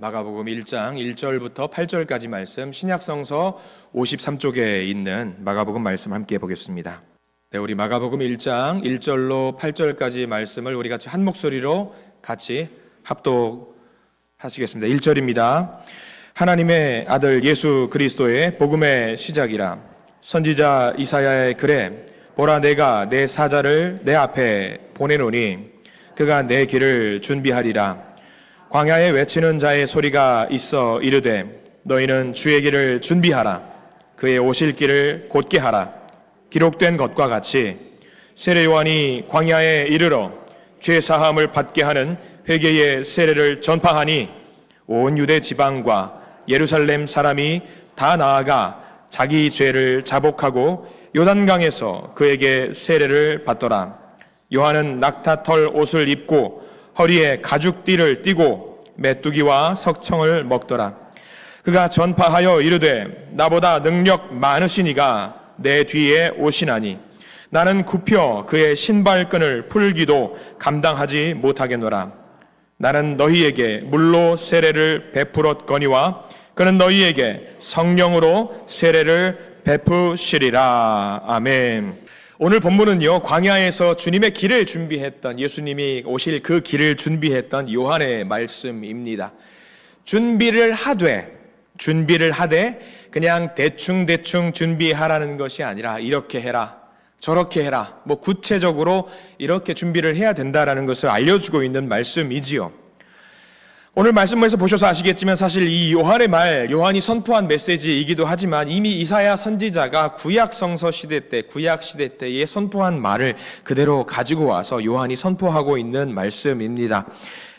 마가복음 1장 1절부터 8절까지 말씀, 신약성서 53쪽에 있는 마가복음 말씀 함께 보겠습니다. 네, 우리 마가복음 1장 1절로 8절까지 말씀을 우리 같이 한 목소리로 같이 합독하시겠습니다. 1절입니다. 하나님의 아들 예수 그리스도의 복음의 시작이라. 선지자 이사야의 글에 보라, 내가 내 사자를 내 앞에 보내노니 그가 내 길을 준비하리라. 광야에 외치는 자의 소리가 있어 이르되 너희는 주의 길을 준비하라. 그의 오실 길을 곧게 하라. 기록된 것과 같이 세례 요한이 광야에 이르러 죄 사함을 받게 하는 회개의 세례를 전파하니 온 유대 지방과 예루살렘 사람이 다 나아가 자기 죄를 자복하고 요단강에서 그에게 세례를 받더라. 요한은 낙타털 옷을 입고 허리에 가죽띠를 띠고 메뚜기와 석청을 먹더라. 그가 전파하여 이르되 나보다 능력 많으시니가 내 뒤에 오시나니 나는 굽혀 그의 신발끈을 풀기도 감당하지 못하겠노라. 나는 너희에게 물로 세례를 베풀었거니와 그는 너희에게 성령으로 세례를 베푸시리라. 아멘. 오늘 본문은요, 광야에서 주님의 길을 준비했던, 예수님이 오실 그 길을 준비했던 요한의 말씀입니다. 준비를 하되 그냥 대충 준비하라는 것이 아니라 이렇게 해라, 저렇게 해라, 구체적으로 이렇게 준비를 해야 된다라는 것을 알려주고 있는 말씀이지요. 오늘 말씀에서 보셔서 아시겠지만 사실 이 요한의 말, 요한이 선포한 메시지이기도 하지만 이미 이사야 선지자가 구약 시대 때에 선포한 말을 그대로 가지고 와서 요한이 선포하고 있는 말씀입니다.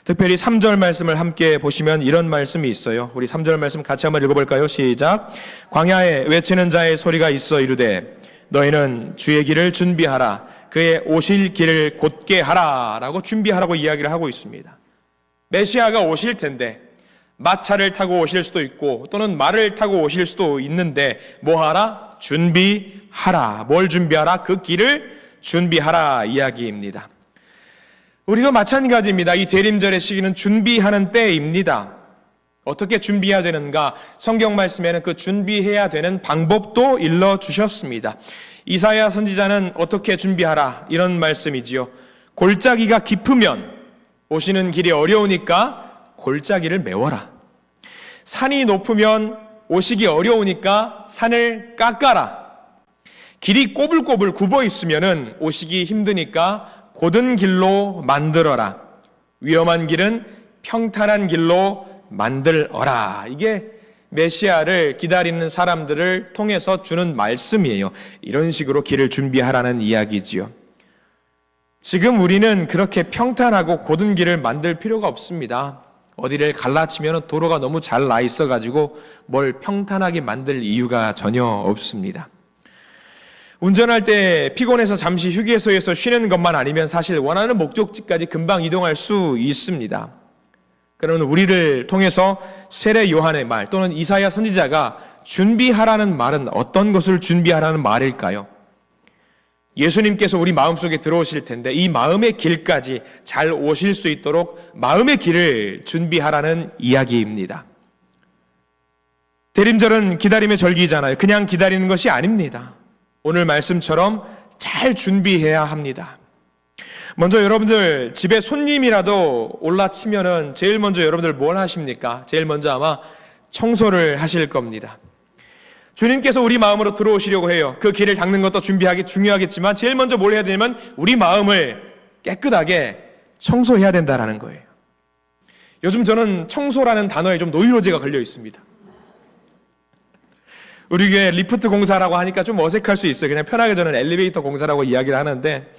특별히 3절 말씀을 함께 보시면 이런 말씀이 있어요. 우리 3절 말씀 같이 한번 읽어볼까요? 시작. 광야에 외치는 자의 소리가 있어 이르되 너희는 주의 길을 준비하라. 그의 오실 길을 곧게 하라 라고 준비하라고 이야기를 하고 있습니다. 메시아가 오실 텐데 마차를 타고 오실 수도 있고 또는 말을 타고 오실 수도 있는데 뭐하라? 준비하라. 뭘 준비하라? 그 길을 준비하라 이야기입니다. 우리도 마찬가지입니다. 이 대림절의 시기는 준비하는 때입니다. 어떻게 준비해야 되는가? 성경 말씀에는 그 준비해야 되는 방법도 일러주셨습니다. 이사야 선지자는 어떻게 준비하라? 이런 말씀이지요. 골짜기가 깊으면 오시는 길이 어려우니까 골짜기를 메워라. 산이 높으면 오시기 어려우니까 산을 깎아라. 길이 꼬불꼬불 굽어 있으면 오시기 힘드니까 곧은 길로 만들어라. 위험한 길은 평탄한 길로 만들어라. 이게 메시아를 기다리는 사람들을 통해서 주는 말씀이에요. 이런 식으로 길을 준비하라는 이야기지요. 지금 우리는 그렇게 평탄하고 곧은 길을 만들 필요가 없습니다. 어디를 갈라치면 도로가 너무 잘 나 있어가지고 뭘 평탄하게 만들 이유가 전혀 없습니다. 운전할 때 피곤해서 잠시 휴게소에서 쉬는 것만 아니면 사실 원하는 목적지까지 금방 이동할 수 있습니다. 그러면 우리를 통해서 세례 요한의 말 또는 이사야 선지자가 준비하라는 말은 어떤 것을 준비하라는 말일까요? 예수님께서 우리 마음속에 들어오실 텐데 이 마음의 길까지 잘 오실 수 있도록 마음의 길을 준비하라는 이야기입니다. 대림절은 기다림의 절기잖아요. 그냥 기다리는 것이 아닙니다. 오늘 말씀처럼 잘 준비해야 합니다. 먼저 여러분들 집에 손님이라도 올라치면은 제일 먼저 여러분들 뭘 하십니까? 제일 먼저 아마 청소를 하실 겁니다. 주님께서 우리 마음으로 들어오시려고 해요. 그 길을 닦는 것도 준비하기 중요하겠지만 제일 먼저 뭘 해야 되냐면 우리 마음을 깨끗하게 청소해야 된다는 거예요. 요즘 저는 청소라는 단어에 좀 노이로제가 걸려 있습니다. 우리 교회 리프트 공사라고 하니까 좀 어색할 수 있어요. 그냥 편하게 저는 엘리베이터 공사라고 이야기를 하는데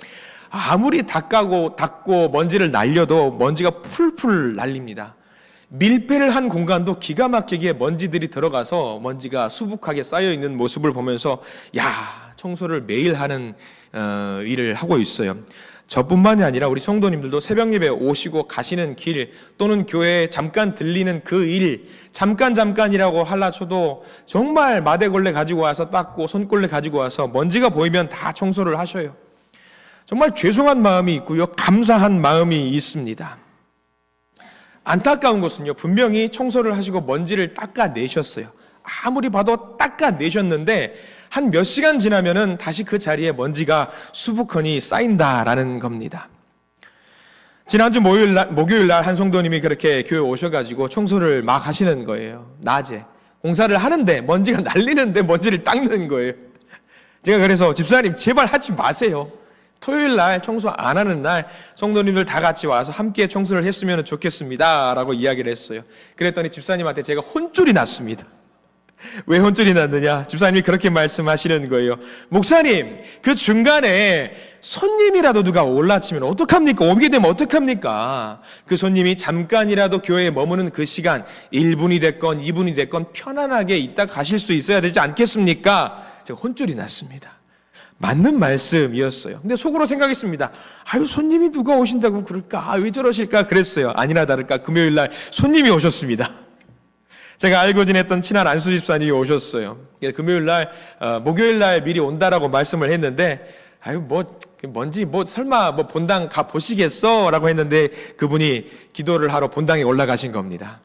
아무리 닦고 먼지를 날려도 먼지가 풀풀 날립니다. 밀폐를 한 공간도 기가 막히게 먼지들이 들어가서 먼지가 수북하게 쌓여있는 모습을 보면서 청소를 매일 하는 일을 하고 있어요. 저뿐만이 아니라 우리 성도님들도 새벽 예배 오시고 가시는 길 또는 교회에 잠깐 들리는 그 일, 잠깐이라고 할라 쳐도 정말 마대걸레 가지고 와서 닦고 손걸레 가지고 와서 먼지가 보이면 다 청소를 하셔요. 정말 죄송한 마음이 있고요, 감사한 마음이 있습니다. 안타까운 것은요, 분명히 청소를 하시고 먼지를 닦아내셨어요. 아무리 봐도 닦아내셨는데 한 몇 시간 지나면은 다시 그 자리에 먼지가 수북하니 쌓인다라는 겁니다. 지난주 목요일 날 한 성도님이 그렇게 교회 오셔가지고 청소를 막 하시는 거예요. 낮에 공사를 하는데 먼지가 날리는데 먼지를 닦는 거예요. 제가 그래서 집사님 제발 하지 마세요. 토요일 날 청소 안 하는 날 성도님들 다 같이 와서 함께 청소를 했으면 좋겠습니다 라고 이야기를 했어요. 그랬더니 집사님한테 제가 혼쭐이 났습니다. 왜 혼쭐이 났느냐? 집사님이 그렇게 말씀하시는 거예요. 목사님, 그 중간에 손님이라도 누가 올라치면 어떡합니까? 오게 되면 어떡합니까? 그 손님이 잠깐이라도 교회에 머무는 그 시간 1분이 됐건 2분이 됐건 편안하게 있다 가실 수 있어야 되지 않겠습니까? 제가 혼쭐이 났습니다. 맞는 말씀이었어요. 근데 속으로 생각했습니다. 아유, 손님이 누가 오신다고 그럴까? 왜 저러실까? 그랬어요. 아니나 다를까 금요일 날 손님이 오셨습니다. 제가 알고 지냈던 친한 안수 집사님이 오셨어요. 금요일 날, 목요일 날 미리 온다라고 말씀을 했는데, 아유, 뭔지, 설마, 본당 가 보시겠어? 라고 했는데, 그분이 기도를 하러 본당에 올라가신 겁니다.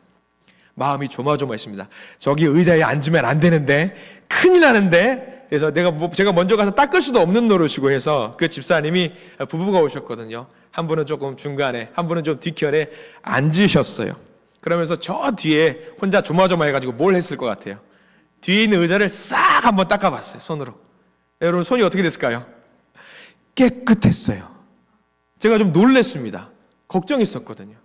마음이 조마조마했습니다. 저기 의자에 앉으면 안 되는데, 큰일 나는데, 그래서 제가 먼저 가서 닦을 수도 없는 노릇이고 해서 그 집사님이 부부가 오셨거든요. 한 분은 조금 중간에, 한 분은 좀 뒤편에 앉으셨어요. 그러면서 저 뒤에 혼자 조마조마해가지고 뭘 했을 것 같아요? 뒤에 있는 의자를 싹 한번 닦아봤어요, 손으로. 여러분, 손이 어떻게 됐을까요? 깨끗했어요. 제가 좀 놀랬습니다. 걱정했었거든요.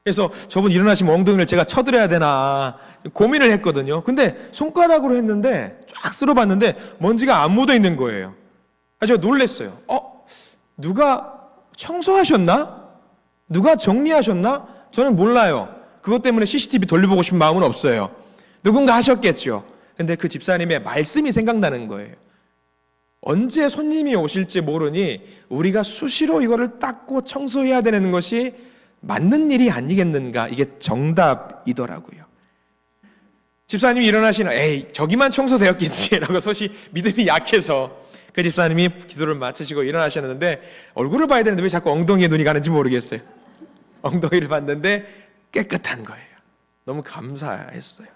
그래서 저분 일어나시면 엉덩이를 제가 쳐드려야 되나 고민을 했거든요. 근데 손가락으로 했는데 쫙 쓸어봤는데 먼지가 안 묻어 있는 거예요. 제가 놀랬어요. 누가 청소하셨나? 누가 정리하셨나? 저는 몰라요. 그것 때문에 CCTV 돌려보고 싶은 마음은 없어요. 누군가 하셨겠죠. 근데 그 집사님의 말씀이 생각나는 거예요. 언제 손님이 오실지 모르니 우리가 수시로 이거를 닦고 청소해야 되는 것이 맞는 일이 아니겠는가? 이게 정답이더라고요. 집사님이 일어나시는, 에이, 저기만 청소되었겠지 라고 믿음이 약해서 그 집사님이 기도를 마치시고 일어나셨는데 얼굴을 봐야 되는데 왜 자꾸 엉덩이에 눈이 가는지 모르겠어요. 엉덩이를 봤는데 깨끗한 거예요. 너무 감사했어요.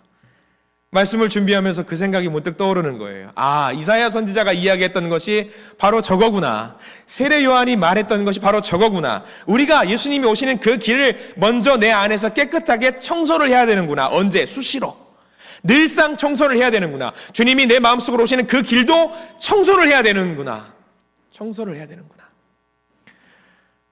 말씀을 준비하면서 그 생각이 문득 떠오르는 거예요. 이사야 선지자가 이야기했던 것이 바로 저거구나. 세례 요한이 말했던 것이 바로 저거구나. 우리가 예수님이 오시는 그 길을 먼저 내 안에서 깨끗하게 청소를 해야 되는구나. 언제? 수시로. 늘상 청소를 해야 되는구나. 주님이 내 마음속으로 오시는 그 길도 청소를 해야 되는구나. 청소를 해야 되는구나.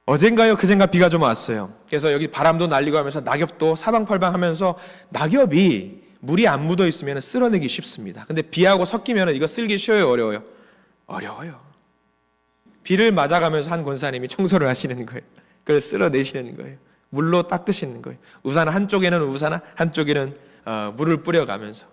어젠가요? 그젠가 비가 좀 왔어요. 그래서 여기 바람도 날리고 하면서 낙엽도 사방팔방 하면서 낙엽이 물이 안 묻어 있으면 쓸어내기 쉽습니다. 근데 비하고 섞이면 이거 쓸기 쉬워요? 어려워요? 어려워요. 비를 맞아가면서 한 권사님이 청소를 하시는 거예요. 그걸 쓸어내시는 거예요. 물로 닦으시는 거예요. 우산 한쪽에는 한쪽에는 물을 뿌려가면서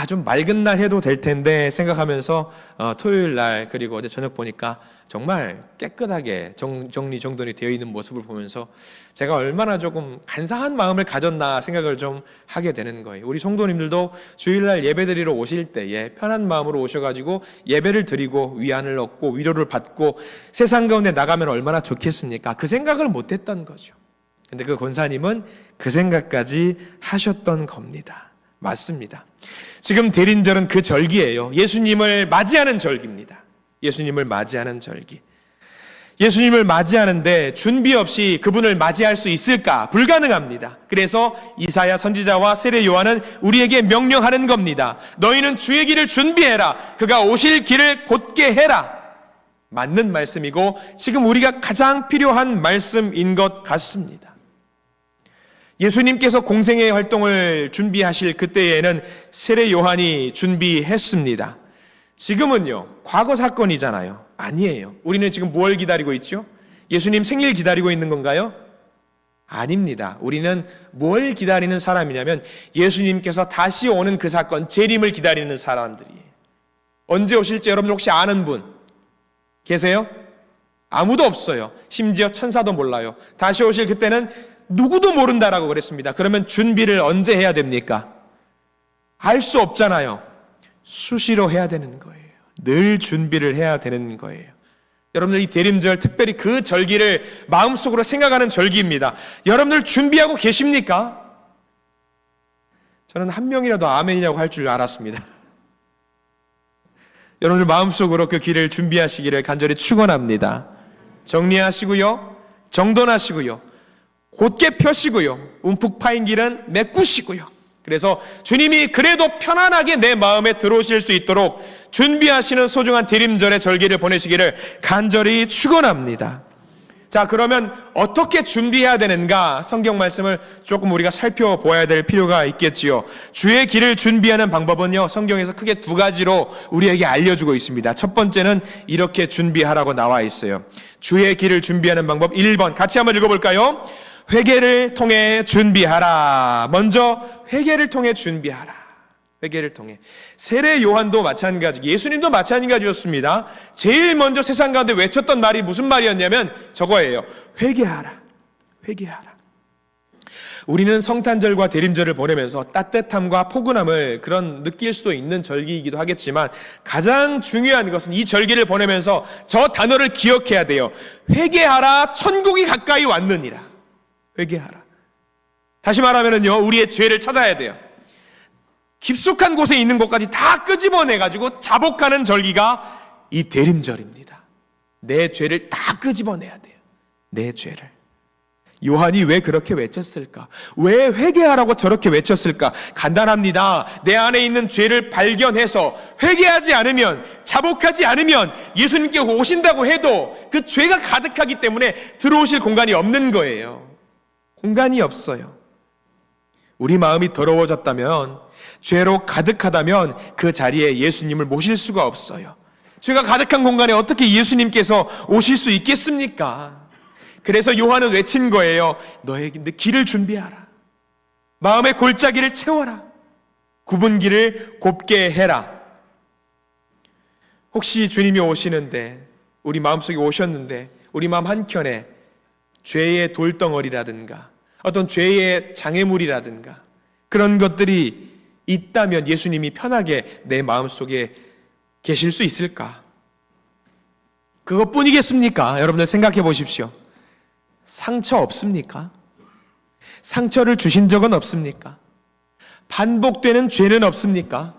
좀 맑은 날 해도 될 텐데 생각하면서 토요일 날 그리고 어제 저녁 보니까 정말 깨끗하게 정리정돈이 되어 있는 모습을 보면서 제가 얼마나 조금 간사한 마음을 가졌나 생각을 좀 하게 되는 거예요. 우리 성도님들도 주일날 예배드리러 오실 때에 편한 마음으로 오셔가지고 예배를 드리고 위안을 얻고 위로를 받고 세상 가운데 나가면 얼마나 좋겠습니까? 그 생각을 못했던 거죠. 근데 그 권사님은 그 생각까지 하셨던 겁니다. 맞습니다. 지금 대린절은 그 절기예요. 예수님을 맞이하는 절기입니다. 예수님을 맞이하는 절기. 예수님을 맞이하는데 준비 없이 그분을 맞이할 수 있을까? 불가능합니다. 그래서 이사야 선지자와 세례 요한은 우리에게 명령하는 겁니다. 너희는 주의 길을 준비해라. 그가 오실 길을 곧게 해라. 맞는 말씀이고 지금 우리가 가장 필요한 말씀인 것 같습니다. 예수님께서 공생의 활동을 준비하실 그때에는 세례 요한이 준비했습니다. 지금은요, 과거 사건이잖아요. 아니에요. 우리는 지금 뭘 기다리고 있죠? 예수님 생일 기다리고 있는 건가요? 아닙니다. 우리는 뭘 기다리는 사람이냐면 예수님께서 다시 오는 그 사건, 재림을 기다리는 사람들이에요. 언제 오실지 여러분 혹시 아는 분 계세요? 아무도 없어요. 심지어 천사도 몰라요. 다시 오실 그때는 누구도 모른다라고 그랬습니다. 그러면 준비를 언제 해야 됩니까? 알 수 없잖아요. 수시로 해야 되는 거예요. 늘 준비를 해야 되는 거예요. 여러분들 이 대림절 특별히 그 절기를 마음속으로 생각하는 절기입니다. 여러분들 준비하고 계십니까? 저는 한 명이라도 아멘이라고 할 줄 알았습니다. 여러분들 마음속으로 그 길을 준비하시기를 간절히 축원합니다. 정리하시고요, 정돈하시고요, 곧게 펴시고요, 움푹 파인 길은 메꾸시고요. 그래서 주님이 그래도 편안하게 내 마음에 들어오실 수 있도록 준비하시는 소중한 대림절의 절기를 보내시기를 간절히 축원합니다. 자, 그러면 어떻게 준비해야 되는가? 성경 말씀을 조금 우리가 살펴보아야 될 필요가 있겠지요. 주의 길을 준비하는 방법은요, 성경에서 크게 두 가지로 우리에게 알려주고 있습니다. 첫 번째는 이렇게 준비하라고 나와 있어요. 주의 길을 준비하는 방법 1번 같이 한번 읽어볼까요? 회개를 통해 준비하라. 먼저 회개를 통해 준비하라. 회개를 통해. 세례 요한도 마찬가지, 예수님도 마찬가지였습니다. 제일 먼저 세상 가운데 외쳤던 말이 무슨 말이었냐면 저거예요. 회개하라. 회개하라. 우리는 성탄절과 대림절을 보내면서 따뜻함과 포근함을 그런 느낄 수도 있는 절기이기도 하겠지만 가장 중요한 것은 이 절기를 보내면서 저 단어를 기억해야 돼요. 회개하라. 천국이 가까이 왔느니라. 회개하라. 다시 말하면요, 우리의 죄를 찾아야 돼요. 깊숙한 곳에 있는 것까지 다 끄집어내가지고 자복하는 절기가 이 대림절입니다. 내 죄를 다 끄집어내야 돼요. 내 죄를. 요한이 왜 그렇게 외쳤을까? 왜 회개하라고 저렇게 외쳤을까? 간단합니다. 내 안에 있는 죄를 발견해서 회개하지 않으면, 자복하지 않으면 예수님께 오신다고 해도 그 죄가 가득하기 때문에 들어오실 공간이 없는 거예요. 공간이 없어요. 우리 마음이 더러워졌다면, 죄로 가득하다면 그 자리에 예수님을 모실 수가 없어요. 죄가 가득한 공간에 어떻게 예수님께서 오실 수 있겠습니까? 그래서 요한은 외친 거예요. 너의 길을 준비하라. 마음의 골짜기를 채워라. 굽은 길을 곱게 해라. 혹시 주님이 오시는데, 우리 마음속에 오셨는데 우리 마음 한켠에 죄의 돌덩어리라든가 어떤 죄의 장애물이라든가 그런 것들이 있다면 예수님이 편하게 내 마음속에 계실 수 있을까? 그것뿐이겠습니까? 여러분들 생각해 보십시오. 상처 없습니까? 상처를 주신 적은 없습니까? 반복되는 죄는 없습니까?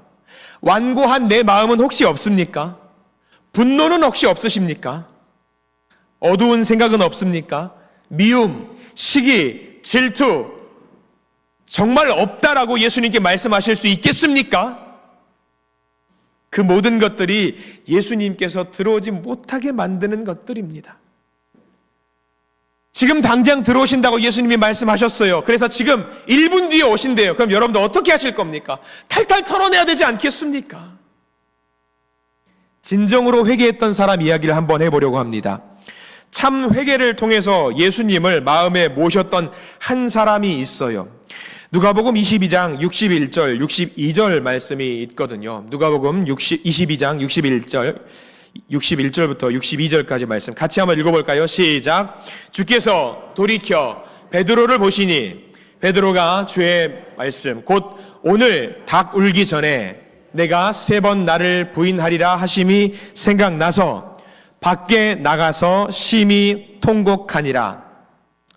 완고한 내 마음은 혹시 없습니까? 분노는 혹시 없으십니까? 어두운 생각은 없습니까? 미움, 시기, 질투 정말 없다라고 예수님께 말씀하실 수 있겠습니까? 그 모든 것들이 예수님께서 들어오지 못하게 만드는 것들입니다. 지금 당장 들어오신다고 예수님이 말씀하셨어요. 그래서 지금 1분 뒤에 오신대요. 그럼 여러분들 어떻게 하실 겁니까? 탈탈 털어내야 되지 않겠습니까? 진정으로 회개했던 사람 이야기를 한번 해보려고 합니다. 참 회개를 통해서 예수님을 마음에 모셨던 한 사람이 있어요. 누가복음 22장 61절, 62절 말씀이 있거든요. 누가복음 22장 61절부터 62절까지 말씀 같이 한번 읽어볼까요? 시작. 주께서 돌이켜 베드로를 보시니 베드로가 주의 말씀 곧 오늘 닭 울기 전에 내가 3번 나를 부인하리라 하심이 생각나서 밖에 나가서 심히 통곡하니라.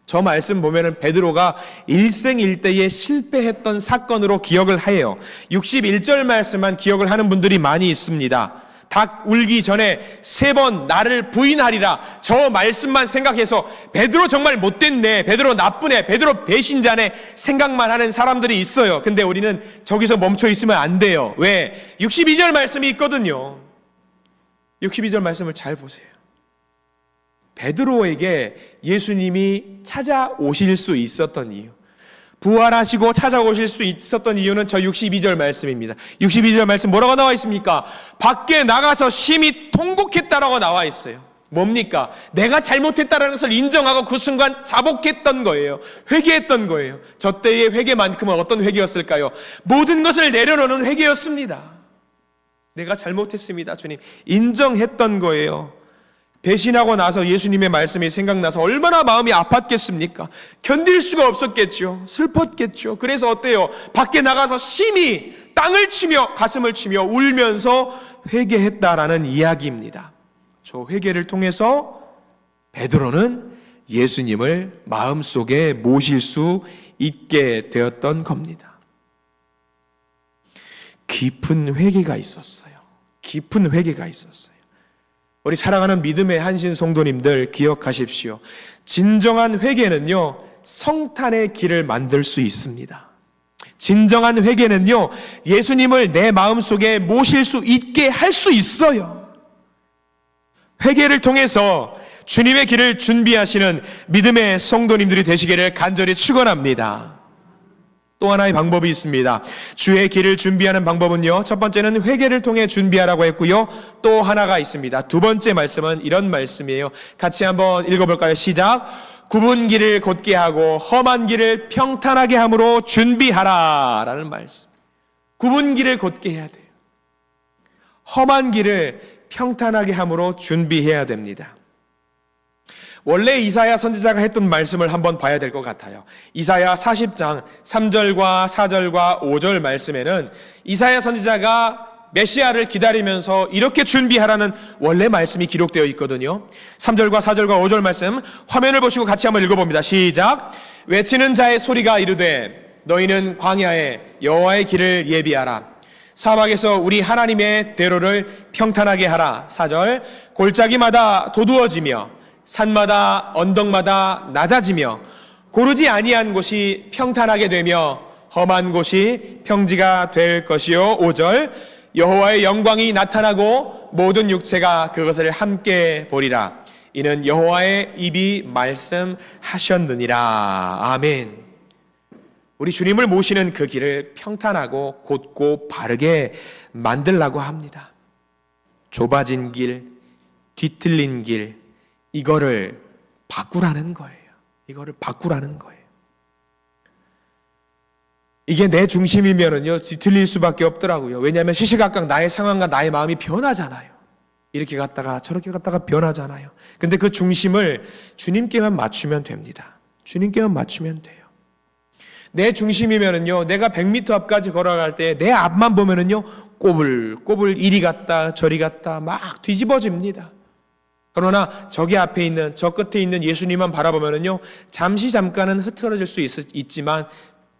저 말씀 보면은 베드로가 일생일대에 실패했던 사건으로 기억을 해요. 61절 말씀만 기억을 하는 분들이 많이 있습니다. 닭 울기 전에 3번 나를 부인하리라. 저 말씀만 생각해서 베드로 정말 못됐네, 베드로 나쁘네, 베드로 배신자네 생각만 하는 사람들이 있어요. 근데 우리는 저기서 멈춰 있으면 안 돼요. 왜? 62절 말씀이 있거든요. 62절 말씀을 잘 보세요. 베드로에게 예수님이 찾아오실 수 있었던 이유, 부활하시고 찾아오실 수 있었던 이유는 저 62절 말씀입니다. 62절 말씀 뭐라고 나와 있습니까? 밖에 나가서 심히 통곡했다라고 나와 있어요. 뭡니까? 내가 잘못했다라는 것을 인정하고 그 순간 자복했던 거예요. 회개했던 거예요. 저 때의 회개만큼은 어떤 회개였을까요? 모든 것을 내려놓는 회개였습니다. 내가 잘못했습니다, 주님. 인정했던 거예요. 배신하고 나서 예수님의 말씀이 생각나서 얼마나 마음이 아팠겠습니까? 견딜 수가 없었겠죠. 슬펐겠죠. 그래서 어때요? 밖에 나가서 심히 땅을 치며 가슴을 치며 울면서 회개했다라는 이야기입니다. 저 회개를 통해서 베드로는 예수님을 마음속에 모실 수 있게 되었던 겁니다. 깊은 회개가 있었어요. 깊은 회개가 있었어요. 우리 사랑하는 믿음의 한신 성도님들 기억하십시오. 진정한 회개는요, 성탄의 길을 만들 수 있습니다. 진정한 회개는요, 예수님을 내 마음속에 모실 수 있게 할 수 있어요. 회개를 통해서 주님의 길을 준비하시는 믿음의 성도님들이 되시기를 간절히 축원합니다. 또 하나의 방법이 있습니다. 주의 길을 준비하는 방법은요, 첫 번째는 회개를 통해 준비하라고 했고요, 또 하나가 있습니다. 두 번째 말씀은 이런 말씀이에요. 같이 한번 읽어볼까요? 시작. 굽은 길을 곧게 하고 험한 길을 평탄하게 함으로 준비하라 라는 말씀. 굽은 길을 곧게 해야 돼요. 험한 길을 평탄하게 함으로 준비해야 됩니다. 원래 이사야 선지자가 했던 말씀을 한번 봐야 될 것 같아요. 이사야 40장 3절과 4절과 5절 말씀에는 이사야 선지자가 메시아를 기다리면서 이렇게 준비하라는 원래 말씀이 기록되어 있거든요. 3절과 4절과 5절 말씀 화면을 보시고 같이 한번 읽어봅니다. 시작. 외치는 자의 소리가 이르되 너희는 광야에 여호와의 길을 예비하라. 사막에서 우리 하나님의 대로를 평탄하게 하라. 4절. 골짜기마다 도두어지며 산마다 언덕마다 낮아지며 고르지 아니한 곳이 평탄하게 되며 험한 곳이 평지가 될 것이요. 5절. 여호와의 영광이 나타나고 모든 육체가 그것을 함께 보리라. 이는 여호와의 입이 말씀하셨느니라. 아멘. 우리 주님을 모시는 그 길을 평탄하고 곧고 바르게 만들라고 합니다. 좁아진 길, 뒤틀린 길, 이거를 바꾸라는 거예요. 이거를 바꾸라는 거예요. 이게 내 중심이면은요, 뒤틀릴 수밖에 없더라고요. 왜냐하면 시시각각 나의 상황과 나의 마음이 변하잖아요. 이렇게 갔다가 저렇게 갔다가 변하잖아요. 근데 그 중심을 주님께만 맞추면 됩니다. 주님께만 맞추면 돼요. 내 중심이면은요, 내가 100m 앞까지 걸어갈 때 내 앞만 보면은요, 꼬불꼬불 이리 갔다 저리 갔다 막 뒤집어집니다. 그러나 저기 앞에 있는, 저 끝에 있는 예수님만 바라보면은요, 잠깐은 흐트러질 수 있지만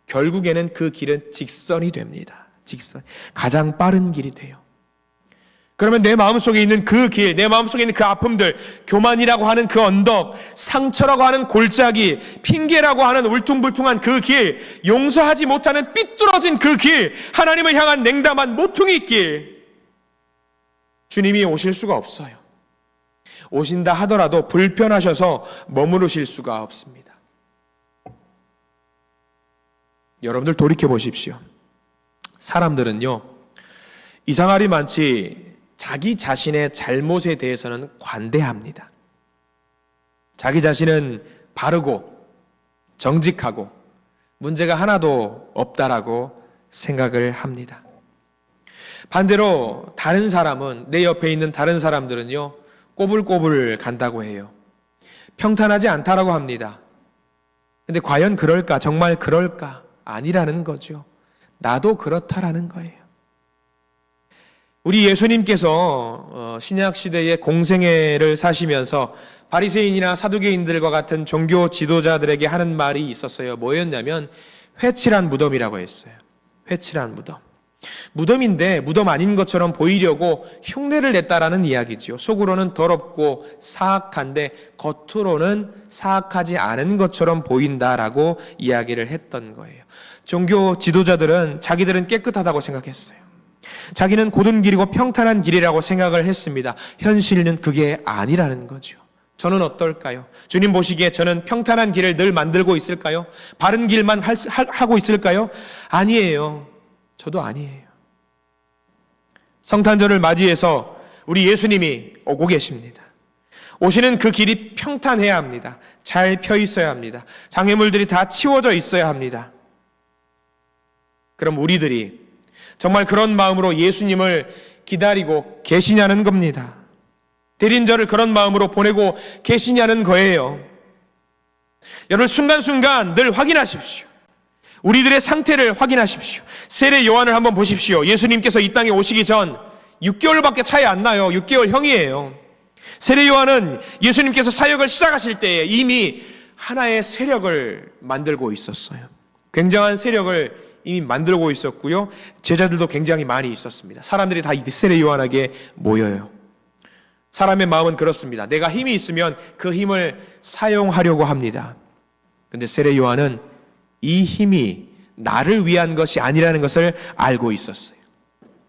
결국에는 그 길은 직선이 됩니다. 직선. 가장 빠른 길이 돼요. 그러면 내 마음속에 있는 그 길, 내 마음속에 있는 그 아픔들, 교만이라고 하는 그 언덕, 상처라고 하는 골짜기, 핑계라고 하는 울퉁불퉁한 그 길, 용서하지 못하는 삐뚤어진 그 길, 하나님을 향한 냉담한 모퉁이 길, 주님이 오실 수가 없어요. 오신다 하더라도 불편하셔서 머무르실 수가 없습니다. 여러분들 돌이켜 보십시오. 사람들은요, 이상할이 많지 자기 자신의 잘못에 대해서는 관대합니다. 자기 자신은 바르고 정직하고 문제가 하나도 없다라고 생각을 합니다. 반대로 다른 사람은, 내 옆에 있는 다른 사람들은요, 꼬불꼬불 간다고 해요. 평탄하지 않다라고 합니다. 근데 과연 그럴까? 정말 그럴까? 아니라는 거죠. 나도 그렇다라는 거예요. 우리 예수님께서 신약 시대의 공생애를 사시면서 바리새인이나 사두개인들과 같은 종교 지도자들에게 하는 말이 있었어요. 뭐였냐면 회칠한 무덤이라고 했어요. 회칠한 무덤. 무덤인데 무덤 아닌 것처럼 보이려고 흉내를 냈다라는 이야기지요. 속으로는 더럽고 사악한데 겉으로는 사악하지 않은 것처럼 보인다라고 이야기를 했던 거예요. 종교 지도자들은 자기들은 깨끗하다고 생각했어요. 자기는 곧은 길이고 평탄한 길이라고 생각을 했습니다. 현실은 그게 아니라는 거죠. 저는 어떨까요? 주님 보시기에 저는 평탄한 길을 늘 만들고 있을까요? 바른 길만 하고 있을까요? 아니에요. 저도 아니에요. 성탄절을 맞이해서 우리 예수님이 오고 계십니다. 오시는 그 길이 평탄해야 합니다. 잘 펴 있어야 합니다. 장애물들이 다 치워져 있어야 합니다. 그럼 우리들이 정말 그런 마음으로 예수님을 기다리고 계시냐는 겁니다. 대린절을 그런 마음으로 보내고 계시냐는 거예요. 여러분 순간순간 늘 확인하십시오. 우리들의 상태를 확인하십시오. 세례 요한을 한번 보십시오. 예수님께서 이 땅에 오시기 전 6개월밖에 차이 안 나요. 6개월형이에요. 세례 요한은 예수님께서 사역을 시작하실 때에 이미 하나의 세력을 만들고 있었어요. 굉장한 세력을 이미 만들고 있었고요. 제자들도 굉장히 많이 있었습니다. 사람들이 다 이 세례 요한에게 모여요. 사람의 마음은 그렇습니다. 내가 힘이 있으면 그 힘을 사용하려고 합니다. 그런데 세례 요한은 이 힘이 나를 위한 것이 아니라는 것을 알고 있었어요.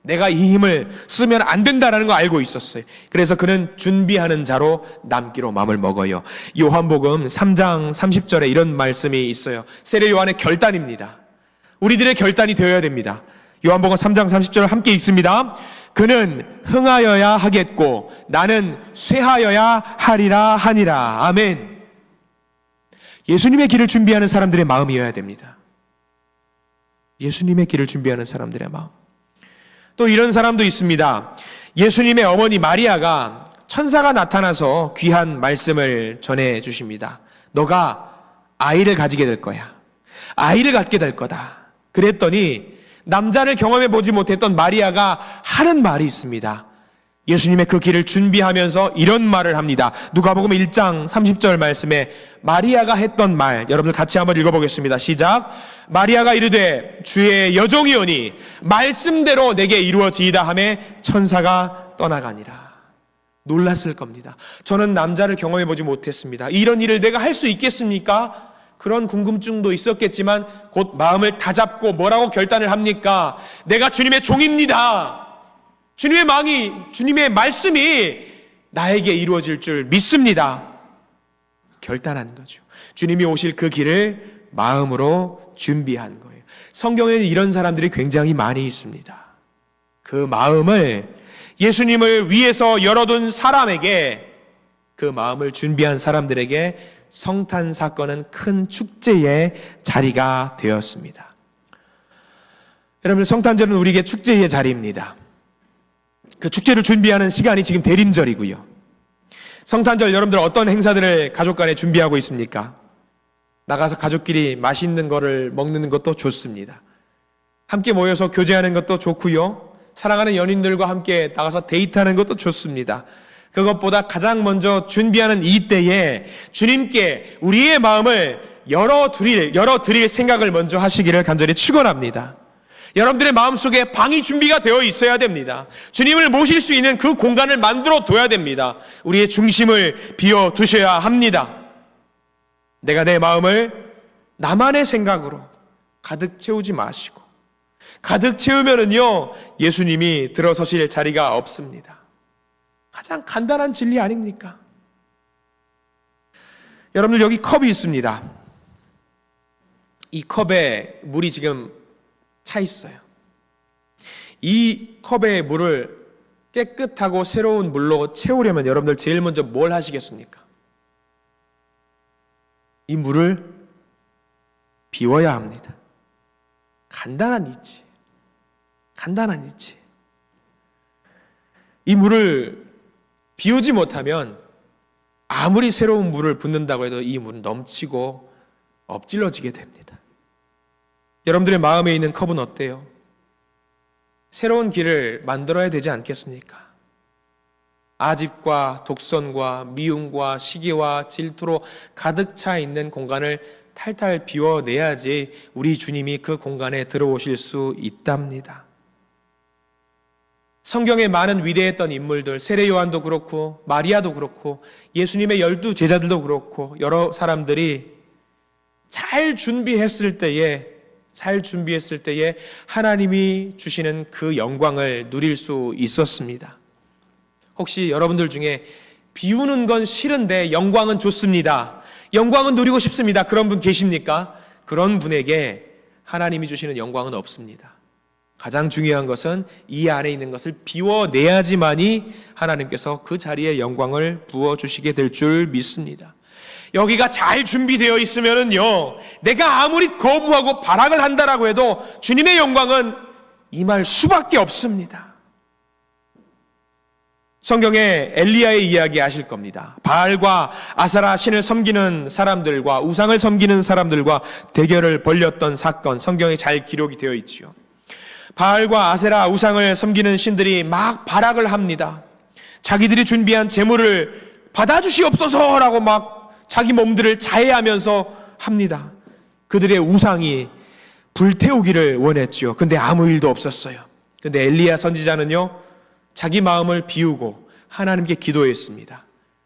내가 이 힘을 쓰면 안 된다는 거 알고 있었어요. 그래서 그는 준비하는 자로 남기로 마음을 먹어요. 요한복음 3장 30절에 이런 말씀이 있어요. 세례 요한의 결단입니다. 우리들의 결단이 되어야 됩니다. 요한복음 3장 30절을 함께 읽습니다. 그는 흥하여야 하겠고 나는 쇠하여야 하리라 하니라. 아멘. 예수님의 길을 준비하는 사람들의 마음이어야 됩니다. 예수님의 길을 준비하는 사람들의 마음. 또 이런 사람도 있습니다. 예수님의 어머니 마리아가 천사가 나타나서 귀한 말씀을 전해 주십니다. 너가 아이를 가지게 될 거야. 아이를 갖게 될 거다. 그랬더니 남자를 경험해 보지 못했던 마리아가 하는 말이 있습니다. 예수님의 그 길을 준비하면서 이런 말을 합니다. 누가복음 1장 30절 말씀에 마리아가 했던 말, 여러분들 같이 한번 읽어보겠습니다. 시작. 마리아가 이르되 주의 여종이오니 말씀대로 내게 이루어지이다 하매 천사가 떠나가니라. 놀랐을 겁니다. 저는 남자를 경험해 보지 못했습니다. 이런 일을 내가 할 수 있겠습니까? 그런 궁금증도 있었겠지만 곧 마음을 다잡고 뭐라고 결단을 합니까? 내가 주님의 종입니다. 주님의 말씀이 나에게 이루어질 줄 믿습니다. 결단한 거죠. 주님이 오실 그 길을 마음으로 준비한 거예요. 성경에는 이런 사람들이 굉장히 많이 있습니다. 그 마음을 예수님을 위해서 열어둔 사람에게, 그 마음을 준비한 사람들에게 성탄 사건은 큰 축제의 자리가 되었습니다. 여러분, 성탄절은 우리에게 축제의 자리입니다. 그 축제를 준비하는 시간이 지금 대림절이고요. 성탄절 여러분들 어떤 행사들을 가족 간에 준비하고 있습니까? 나가서 가족끼리 맛있는 거를 먹는 것도 좋습니다. 함께 모여서 교제하는 것도 좋고요. 사랑하는 연인들과 함께 나가서 데이트하는 것도 좋습니다. 그것보다 가장 먼저 준비하는 이 때에 주님께 우리의 마음을 열어드릴 생각을 먼저 하시기를 간절히 축원합니다. 여러분들의 마음속에 방이 준비가 되어 있어야 됩니다. 주님을 모실 수 있는 그 공간을 만들어 둬야 됩니다. 우리의 중심을 비워두셔야 합니다. 내가 내 마음을 나만의 생각으로 가득 채우지 마시고, 가득 채우면은요 예수님이 들어서실 자리가 없습니다. 가장 간단한 진리 아닙니까? 여러분들 여기 컵이 있습니다. 이 컵에 물이 지금 차 있어요. 이 컵의 물을 깨끗하고 새로운 물로 채우려면 여러분들 제일 먼저 뭘 하시겠습니까? 이 물을 비워야 합니다. 간단한 이치. 간단한 이치. 이 물을 비우지 못하면 아무리 새로운 물을 붓는다고 해도 이 물은 넘치고 엎질러지게 됩니다. 여러분들의 마음에 있는 컵은 어때요? 새로운 길을 만들어야 되지 않겠습니까? 아집과 독선과 미움과 시기와 질투로 가득 차 있는 공간을 탈탈 비워내야지 우리 주님이 그 공간에 들어오실 수 있답니다. 성경에 많은 위대했던 인물들, 세례 요한도 그렇고 마리아도 그렇고 예수님의 12 제자들도 그렇고 여러 사람들이 잘 준비했을 때에 하나님이 주시는 그 영광을 누릴 수 있었습니다. 혹시 여러분들 중에 비우는 건 싫은데 영광은 좋습니다, 영광은 누리고 싶습니다, 그런 분 계십니까? 그런 분에게 하나님이 주시는 영광은 없습니다. 가장 중요한 것은 이 안에 있는 것을 비워내야지만이 하나님께서 그 자리에 영광을 부어주시게 될 줄 믿습니다. 여기가 잘 준비되어 있으면은요, 내가 아무리 거부하고 발악을 한다라고 해도 주님의 영광은 임할 수밖에 없습니다. 성경에 엘리야의 이야기 아실 겁니다. 바알과 아세라 신을 섬기는 사람들과 우상을 섬기는 사람들과 대결을 벌였던 사건, 성경에 잘 기록이 되어 있지요. 바알과 아세라 우상을 섬기는 신들이 막 발악을 합니다. 자기들이 준비한 제물을 받아주시옵소서라고 막 자기 몸들을 자해하면서 합니다. 그들의 우상이 불태우기를 원했죠. 근데 아무 일도 없었어요. 근데 엘리야 선지자는요, 자기 마음을 비우고 하나님께 기도했습니다.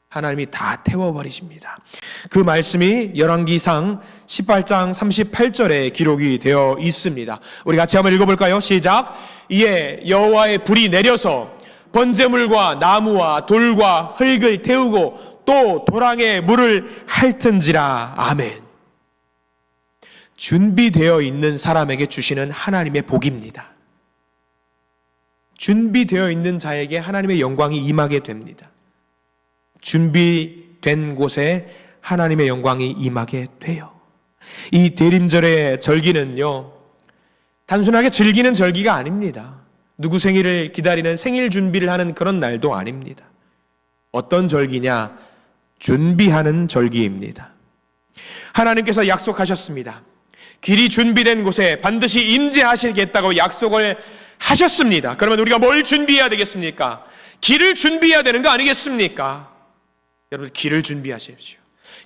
하나님이 다 태워버리십니다. 그 말씀이 열왕기상 18장 38절에 기록이 되어 있습니다. 우리 같이 한번 읽어볼까요? 시작. 이에 여호와의 불이 내려서 번제물과 나무와 돌과 흙을 태우고 또 도랑에 물을 핥은지라. 아멘. 준비되어 있는 사람에게 주시는 하나님의 복입니다. 준비되어 있는 자에게 하나님의 영광이 임하게 됩니다. 준비된 곳에 하나님의 영광이 임하게 돼요. 이 대림절의 절기는요, 단순하게 즐기는 절기가 아닙니다. 누구 생일을 기다리는 생일 준비를 하는 그런 날도 아닙니다. 어떤 절기냐? 준비하는 절기입니다. 하나님께서 약속하셨습니다. 길이 준비된 곳에 반드시 임재하시겠다고 약속을 하셨습니다. 그러면 우리가 뭘 준비해야 되겠습니까? 길을 준비해야 되는 거 아니겠습니까? 여러분, 길을 준비하십시오.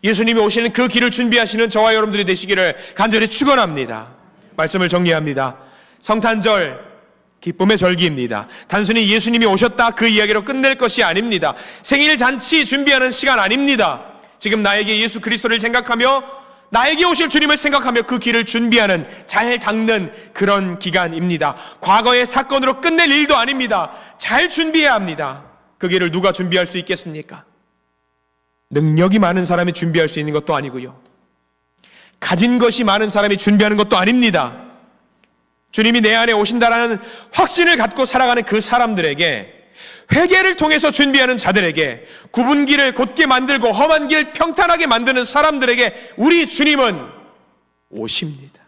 예수님이 오시는 그 길을 준비하시는 저와 여러분들이 되시기를 간절히 축원합니다. 말씀을 정리합니다. 성탄절, 기쁨의 절기입니다. 단순히 예수님이 오셨다 그 이야기로 끝낼 것이 아닙니다. 생일 잔치 준비하는 시간 아닙니다. 지금 나에게 예수 그리스도를 생각하며 나에게 오실 주님을 생각하며 그 길을 준비하는, 잘 닦는 그런 기간입니다. 과거의 사건으로 끝낼 일도 아닙니다. 잘 준비해야 합니다. 그 길을 누가 준비할 수 있겠습니까? 능력이 많은 사람이 준비할 수 있는 것도 아니고요, 가진 것이 많은 사람이 준비하는 것도 아닙니다. 주님이 내 안에 오신다라는 확신을 갖고 살아가는 그 사람들에게, 회개를 통해서 준비하는 자들에게, 굽은 길을 곧게 만들고 험한 길 평탄하게 만드는 사람들에게 우리 주님은 오십니다.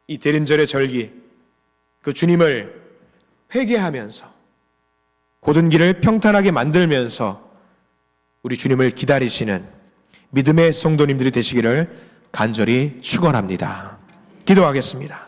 이 대림절의 절기, 그 주님을 회개하면서 곧은 길을 평탄하게 만들면서 우리 주님을 기다리시는 믿음의 성도님들이 되시기를 간절히 축원합니다. 기도하겠습니다.